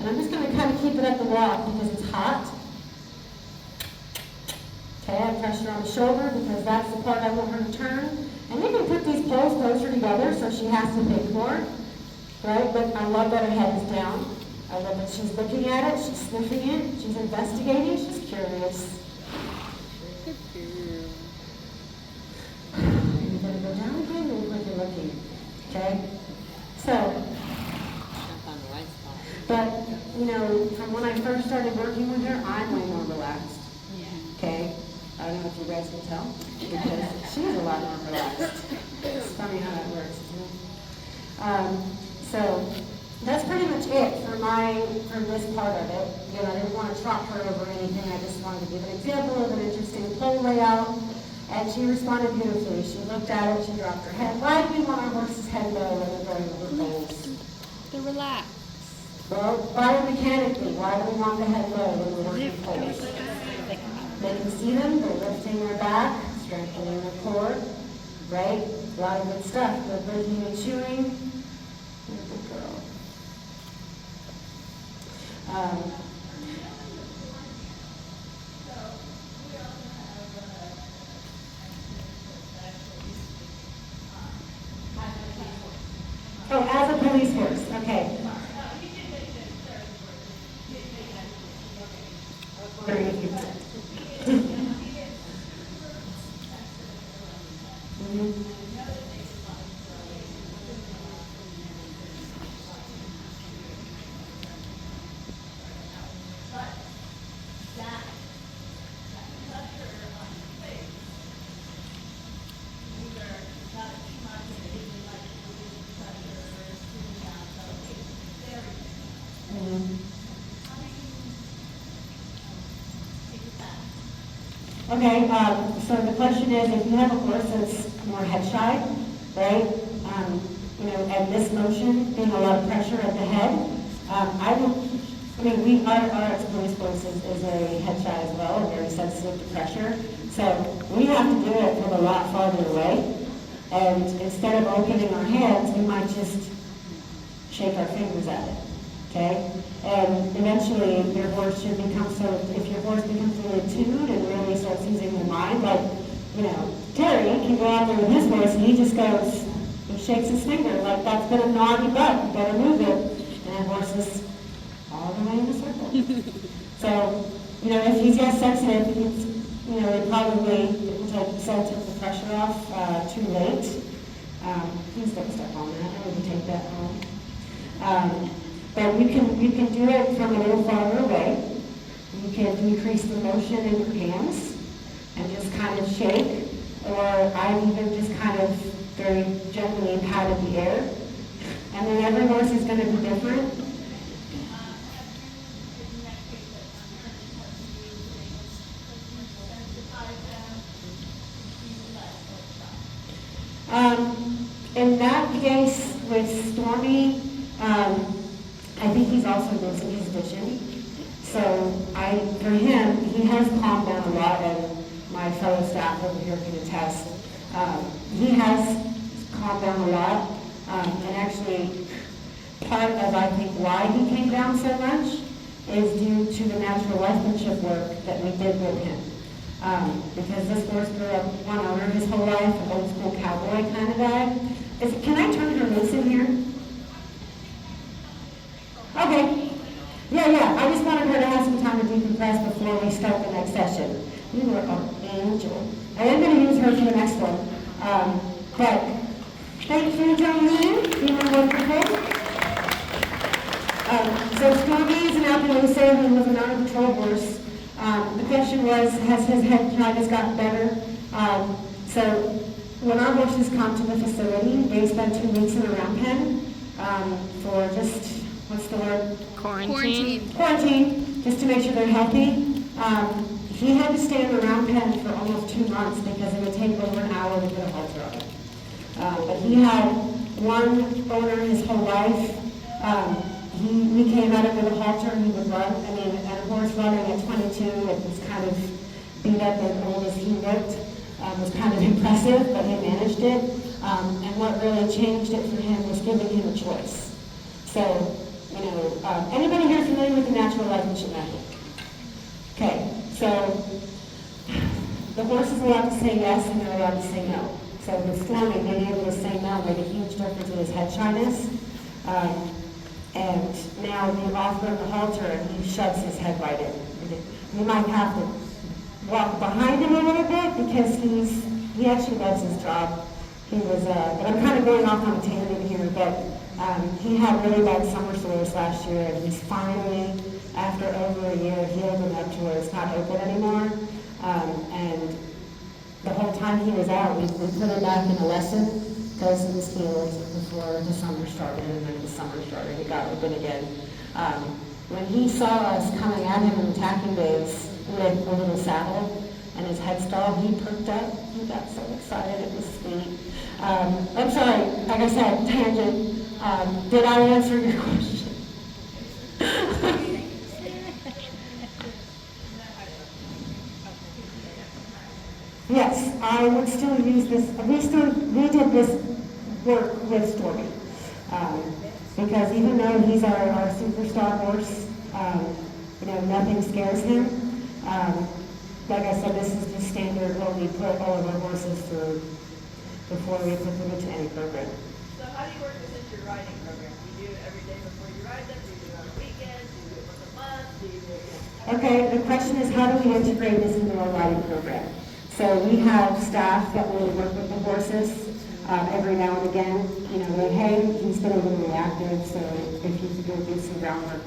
And I'm just going to kind of keep it up the walk because it's hot. Okay, I have pressure on the shoulder because that's the part I want her to turn. And you can put these poles closer together so she has to think more. right? But I love that her head is down. I love that she's looking at it, she's sniffing it, she's investigating, she's curious. You're gonna go down again, and look like you're looking, okay? So, but, you know, from when I first started working with her, I'm way more relaxed, okay? I don't know if you guys can tell, because she's a lot more relaxed. It's funny how that works, isn't it? So, that's pretty much it for this part of it. You know, I didn't want to trot her over anything. I just wanted to give an example of an interesting pole layout. And she responded beautifully. She looked at it, she dropped her head. Why do we want our horse's head low when they're going over poles? They're relaxed. Well, biomechanically, why do we want the head low when we're working poles? They can see them, they're lifting their back, strengthening their core, right? A lot of good stuff. They're breathing and chewing. You're a good girl. Oh, as a police horse, okay. I was wondering if you Okay, so the question is, if you have a horse that's more head shy, right? You know, and this motion being a lot of pressure at the head, our ex-police horse is very head shy as well, and very sensitive to pressure. So we have to do it from a lot farther away. And instead of opening our hands, we might just shake our fingers at it. Okay? And eventually your horse should become if your horse becomes really attuned and really starts using their mind, like, you know, Terry can go out there with his horse and he just goes, he shakes his finger, like that's been a naughty butt, you better move it. And that horse is all the way in a circle. So, you know, if he's just sensitive, you know, they probably, like I said, took the pressure off too late. Please don't step on that, I wouldn't take that home. But you can do it from a little farther away. You can decrease the motion in your hands and just kind of shake, or I've even just kind of very gently patted the air. And then every horse is going to be different. In that case with Stormy, I think he's also losing his vision. So for him, he has calmed down a lot, and my fellow staff over here can attest. He has calmed down a lot, and actually part of, I think, why he came down so much is due to the natural life work that we did with him. Because this horse grew up one owner his whole life, an old school cowboy kind of guy. Can I turn her loose in here? Okay. Yeah. I just wanted her to have some time to decompress before we start the next session. You were an angel. I am going to use her for the next one. But thank you, gentlemen. You were wonderful. So Stormy is an Appaloosa who was an out-of-control horse. The question was, has his head dryness gotten better? So when our horses come to the facility, they spend 2 weeks in a round pen for just, what's the word? Quarantine, just to make sure they're healthy. He had to stay in the round pen for almost 2 months because it would take over an hour to put a halter on it. But he had one owner his whole life. We came at it with a halter and he would run. I mean, and a horse running at 22, it was kind of beat up as old as he looked. Was kind of impressive, but he managed it. And what really changed it for him was giving him a choice. So, you know, anybody here familiar with the natural life method? Okay, so the horse is allowed to say yes and they're allowed to say no. So with Stormy, being able to say no made a huge difference with his head shyness. And now we offer him the halter and he shoves his head right in. We might have to walk behind him a little bit because he actually loves his job. He was, but I'm kind of going off on a tangent here, but he had really bad summer sores last year, and he's finally, after over a year, healed enough to where it's not open anymore. And the whole time he was out, we put him back in a lesson because he was healed before the summer started, and then the summer started, he got open again. When he saw us coming at him in attacking days with a little saddle and his headstall, he perked up. He got so excited, it was sweet. I'm sorry, like I said, tangent. Did I answer your question? Yes, I would still use this. We did this work with Stormy. Because even though he's our superstar horse, nothing scares him. Like I said, this is just standard what we put all of our horses through before we put them into any program. So how do you work this into your riding program? Do you do it every day before you ride them? Do you do it on weekends? Do you do it once a month? Do you do it? Okay, the question is how do we integrate this into our riding program? So we have staff that will work with the horses every now and again. Like, hey, he's been a little reactive, so if you could go do some groundwork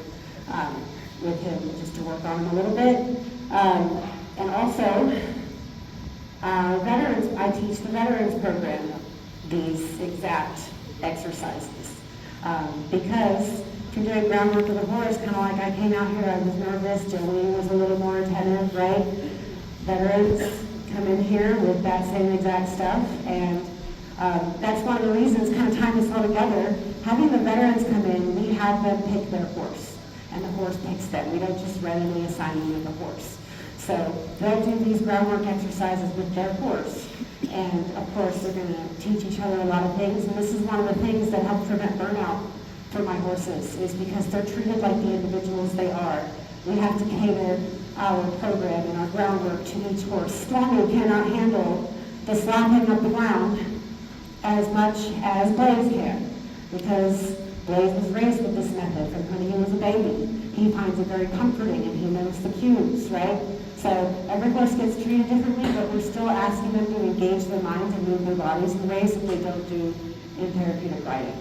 with him just to work on him a little bit. And also, veterans, I teach the veterans program these exact exercises. Because if you're doing groundwork with a horse, kind of like I came out here, I was nervous, Jolene was a little more attentive, right? Veterans come in here with that same exact stuff, and that's one of the reasons, kind of tying this all together, having the veterans come in, we have them pick their horse, and the horse picks them. We don't just randomly assign them to the horse. So they'll do these groundwork exercises with their horse. And of course, they're going to teach each other a lot of things. And this is one of the things that help prevent burnout for my horses, is because they're treated like the individuals they are. We have to cater our program and our groundwork to each horse. Stormy cannot handle the slapping of the ground as much as Blaze can, because Blaze was raised with this method from when he was a baby. He finds it very comforting and he knows the cues, right? So every horse gets treated differently, but we're still asking them to engage their minds and move their bodies in ways that they don't do in therapeutic riding.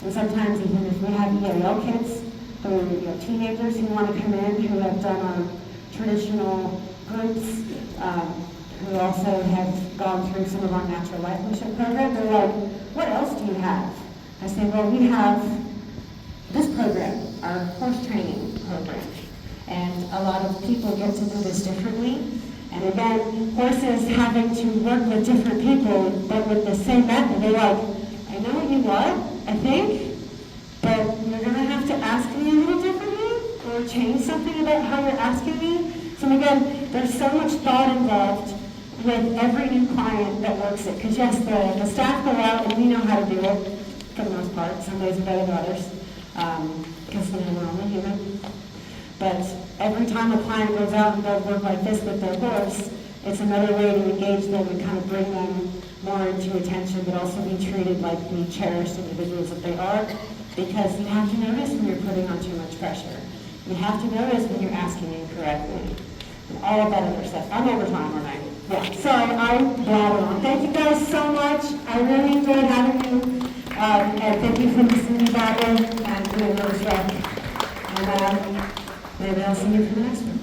And sometimes even if we have EAL kids, who teenagers who want to come in, who have done our traditional groups, who also have gone through some of our natural lifelessness program, they're like, what else do you have? I say, well, we have this program, our horse training program. And a lot of people get to do this differently. And again, horses having to work with different people, but with the same method. They're like, I know what you want, I think, but you're going to have to ask me a little differently, or change something about how you're asking me. So again, there's so much thought involved with every new client that works it. Because yes, the staff go out and we know how to do it, for the most part. Some days are better than others, because we're only human. But every time a client goes out and does work like this with their horse, it's another way to engage them and kind of bring them more into attention, but also be treated like the cherished individuals that they are. Because you have to notice when you're putting on too much pressure. You have to notice when you're asking incorrectly. And all of that other stuff. I'm over time, aren't I? Yeah, sorry, I'm blabbering on. Thank you guys so much. I really enjoyed having you. And thank you for listening to that one and doing those stuff. And maybe I'll see you for the next one.